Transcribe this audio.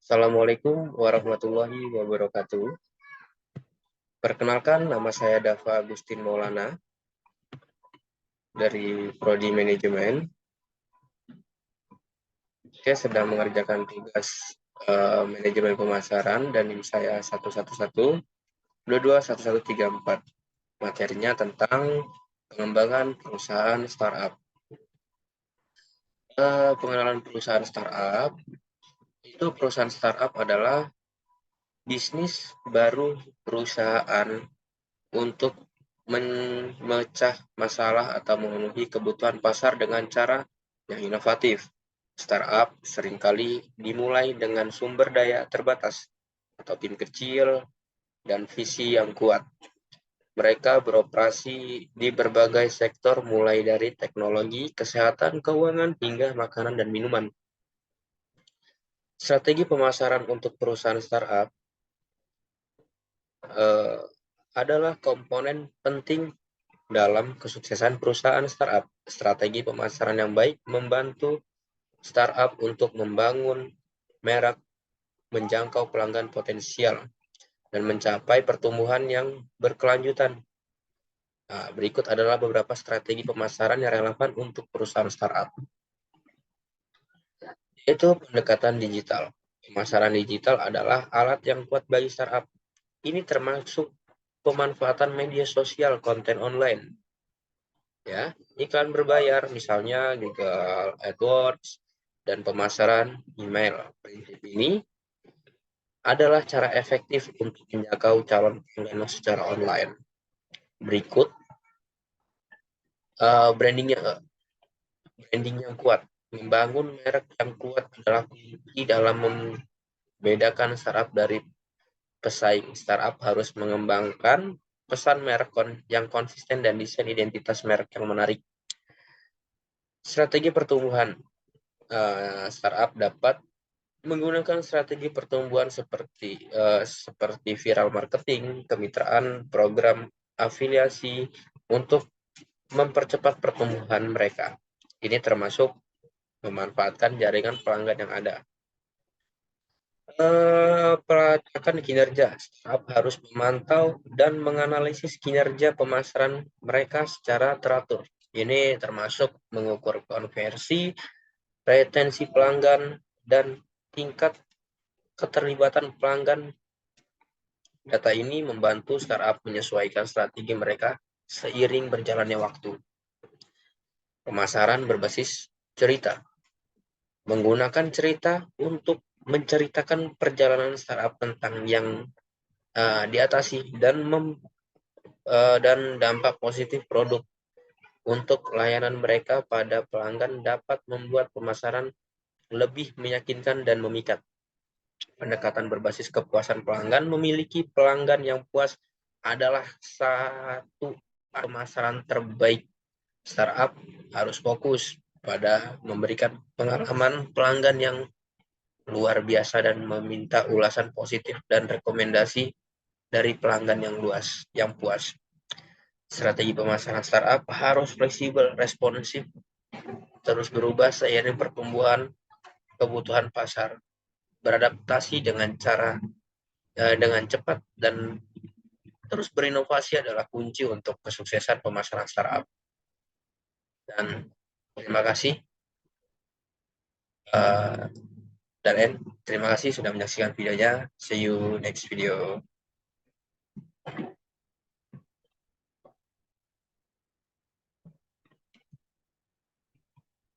Assalamualaikum warahmatullahi wabarakatuh. Perkenalkan, nama saya Dava Agustin Maulana dari Prodi Manajemen. Saya sedang mengerjakan tugas manajemen pemasaran dan ini saya 111-22-1134. Materinya tentang pengembangan perusahaan startup. Pengenalan perusahaan startup, itu perusahaan startup adalah bisnis baru perusahaan untuk memecah masalah atau memenuhi kebutuhan pasar dengan cara yang inovatif. Startup seringkali dimulai dengan sumber daya terbatas atau tim kecil dan visi yang kuat. Mereka beroperasi di berbagai sektor mulai dari teknologi, kesehatan, keuangan, hingga makanan dan minuman. Strategi pemasaran untuk perusahaan startup adalah komponen penting dalam kesuksesan perusahaan startup. Strategi pemasaran yang baik membantu startup untuk membangun merek, menjangkau pelanggan potensial, dan mencapai pertumbuhan yang berkelanjutan. Nah, berikut adalah beberapa strategi pemasaran yang relevan untuk perusahaan startup. Yaitu pendekatan digital. Pemasaran digital adalah alat yang kuat bagi startup. Ini termasuk pemanfaatan media sosial, konten online, ya, iklan berbayar, misalnya Google AdWords, dan pemasaran email. Prinsip ini adalah cara efektif untuk menjangkau calon pelanggan secara online. Berikut branding yang kuat. Membangun merek yang kuat adalah kunci dalam membedakan startup dari pesaing. Startup harus mengembangkan pesan merek yang konsisten dan desain identitas merek yang menarik. Strategi pertumbuhan. Startup dapat menggunakan strategi pertumbuhan seperti viral marketing, kemitraan, program afiliasi untuk mempercepat pertumbuhan mereka. Ini termasuk memanfaatkan jaringan pelanggan yang ada. Pelacakan kinerja. Startup harus memantau dan menganalisis kinerja pemasaran mereka secara teratur. Ini termasuk mengukur konversi, retensi pelanggan, dan tingkat keterlibatan pelanggan. Data ini membantu startup menyesuaikan strategi mereka seiring berjalannya waktu. Pemasaran berbasis cerita. Menggunakan cerita untuk menceritakan perjalanan startup tentang yang diatasi dan dampak positif produk untuk layanan mereka pada pelanggan dapat membuat pemasaran lebih meyakinkan dan memikat. Pendekatan berbasis kepuasan pelanggan. Memiliki pelanggan yang puas adalah satu pemasaran terbaik. Startup harus fokus pada memberikan pengalaman pelanggan yang luar biasa dan meminta ulasan positif dan rekomendasi dari pelanggan yang puas. Strategi pemasaran startup harus fleksibel, responsif, terus berubah seiring pertumbuhan kebutuhan pasar, beradaptasi dengan cepat, dan terus berinovasi adalah kunci untuk kesuksesan pemasaran startup. Dan terima kasih. Terima kasih sudah menyaksikan videonya. See you next video.